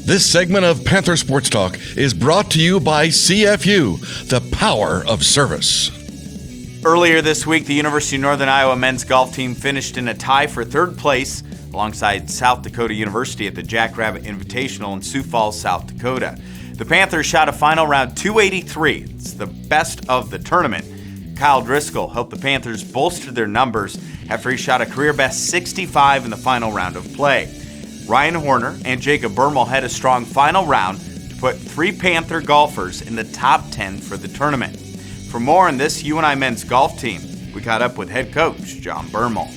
This segment of Panther Sports Talk is brought to you by CFU, the power of service. Earlier this week, the University of Northern Iowa men's golf team finished in a tie for third place alongside South Dakota University at the Jackrabbit Invitational in Sioux Falls, South Dakota. The Panthers shot a final round 283. It's the best of the tournament. Kyle Driscoll helped the Panthers bolster their numbers after he shot a career-best 65 in the final round of play. Ryan Horner and Jacob Bermel had a strong final round to put 3 Panther golfers in the top 10 for the tournament. For more on this UNI men's golf team, we caught up with head coach John Bermel.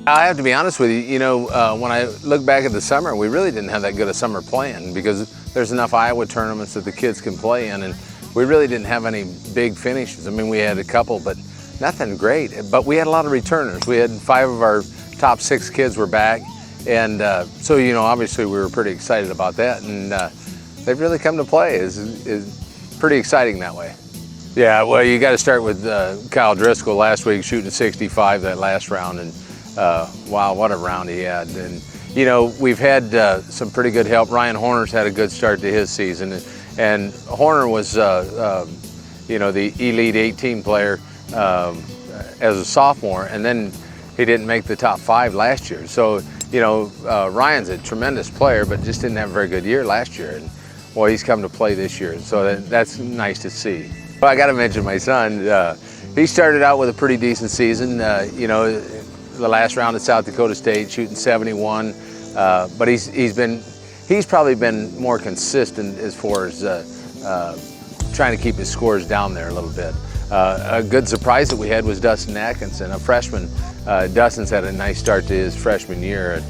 I have to be honest with you, when I look back at the summer, we really didn't have that good a summer plan because there's enough Iowa tournaments that the kids can play in, and we really didn't have any big finishes. I mean, we had a couple, but nothing great. But we had a lot of returners. We had 5 of our top 6 kids were back, and so obviously we were pretty excited about that, and they've really come to play. Is pretty exciting that way. Yeah, well, you got to start with Kyle Driscoll last week shooting 65 that last round, and wow, what a round he had. And we've had some pretty good help. Ryan Horner's had a good start to his season, and Horner was the Elite 18 player as a sophomore, and then he didn't make the top 5 last year. So Ryan's a tremendous player, but just didn't have a very good year last year, and well, he's come to play this year, so that's nice to see. Well, I got to mention my son. He started out with a pretty decent season. The last round at South Dakota State, shooting 71. But he's probably been more consistent as far as trying to keep his scores down there a little bit. A good surprise that we had was Dustin Atkinson, a freshman. Dustin's had a nice start to his freshman year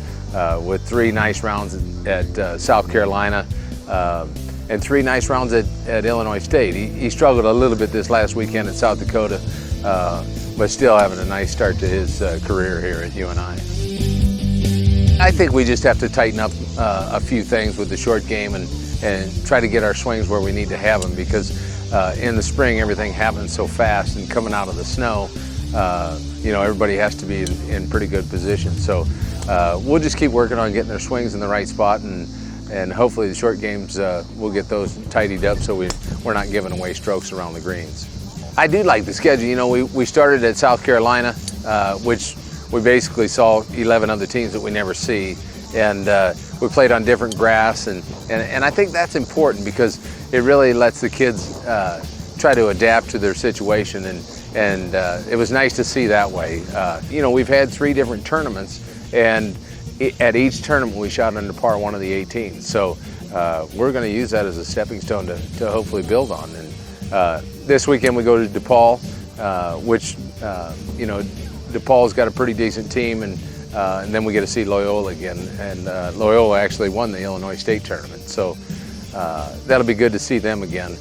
with 3 nice rounds at South Carolina. And 3 nice rounds at Illinois State. He struggled a little bit this last weekend at South Dakota, but still having a nice start to his career here at UNI. I think we just have to tighten up a few things with the short game and try to get our swings where we need to have them, because in the spring everything happens so fast, and coming out of the snow, everybody has to be in pretty good position. So we'll just keep working on getting their swings in the right spot, and hopefully the short games, we'll get those tidied up so we're not giving away strokes around the greens. I do like the schedule. We started at South Carolina, which we basically saw 11 other teams that we never see. And we played on different grass, and I think that's important because it really lets the kids try to adapt to their situation, and it was nice to see that way. We've had 3 different tournaments, and at each tournament we shot under par 1 of the 18. So we're going to use that as a stepping stone to hopefully build on. And this weekend we go to DePaul, which DePaul's got a pretty decent team, and then we get to see Loyola again. And Loyola actually won the Illinois State tournament, so that'll be good to see them again.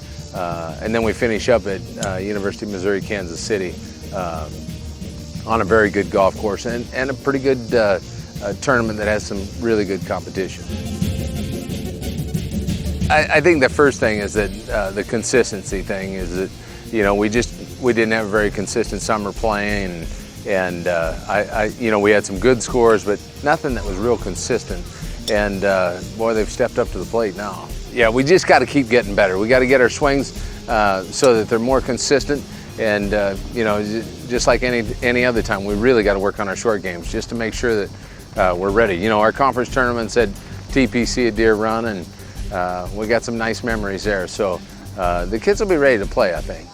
And then we finish up at University of Missouri, Kansas City on a very good golf course and a pretty good tournament that has some really good competition. I think the first thing is that the consistency thing is that we didn't have a very consistent summer playing, and we had some good scores, but nothing that was real consistent. And boy, they've stepped up to the plate now. Yeah, we just got to keep getting better. We got to get our swings so that they're more consistent. And just like any other time, we really got to work on our short games just to make sure that we're ready. Our conference tournaments at TPC at Deer Run, and we got some nice memories there. So the kids will be ready to play, I think.